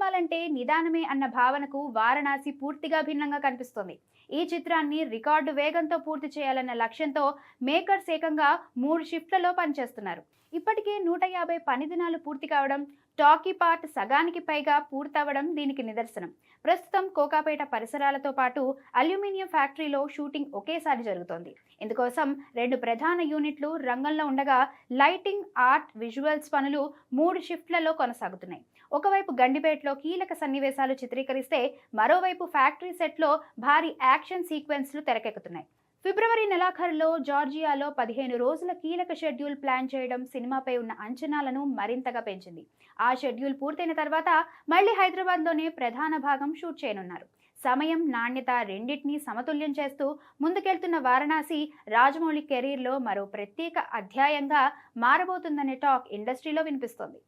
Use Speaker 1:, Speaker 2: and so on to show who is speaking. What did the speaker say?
Speaker 1: సినిమాలంటే నిదానమే అన్న భావనకు వారణాసి పూర్తిగా భిన్నంగా కనిపిస్తోంది. ఈ చిత్రాన్ని రికార్డు వేగంతో పూర్తి చేయాలన్న లక్ష్యంతో మేకర్స్ ఏకంగా 3 షిఫ్ట్లలో పనిచేస్తున్నారు. ఇప్పటికే 150 పని దినాలు పూర్తి కావడం, టాకీ పార్ట్ సగానికి పైగా పూర్తవడం దీనికి నిదర్శనం. ప్రస్తుతం కోకాపేట పరిసరాలతో పాటు అల్యూమినియం ఫ్యాక్టరీలో షూటింగ్ ఒకేసారి జరుగుతోంది. ఇందుకోసం 2 ప్రధాన యూనిట్లు రంగంలో ఉండగా లైటింగ్, ఆర్ట్, విజువల్స్ పనులు 3 షిఫ్ట్లలో కొనసాగుతున్నాయి. ఒకవైపు గండిపేటలో కీలక సన్నివేశాలు చిత్రీకరిస్తే మరోవైపు ఫ్యాక్టరీ సెట్లో భారీ యాక్షన్ సీక్వెన్స్లు తెరకెక్కుతున్నాయి. ఫిబ్రవరి నెలాఖరులో జార్జియాలో 15 రోజుల కీలక షెడ్యూల్ ప్లాన్ చేయడం సినిమాపై ఉన్న అంచనాలను మరింతగా పెంచింది. ఆ షెడ్యూల్ పూర్తయిన తర్వాత మళ్లీ హైదరాబాద్లోనే ప్రధాన భాగం షూట్ చేయనున్నారు. సమయం, నాణ్యత రెండింటినీ సమతుల్యం చేస్తూ ముందుకెళ్తున్న వారణాసి రాజమౌళి కెరీర్లో మరో ప్రత్యేక అధ్యాయంగా మారబోతుందనే టాక్ ఇండస్ట్రీలో వినిపిస్తోంది.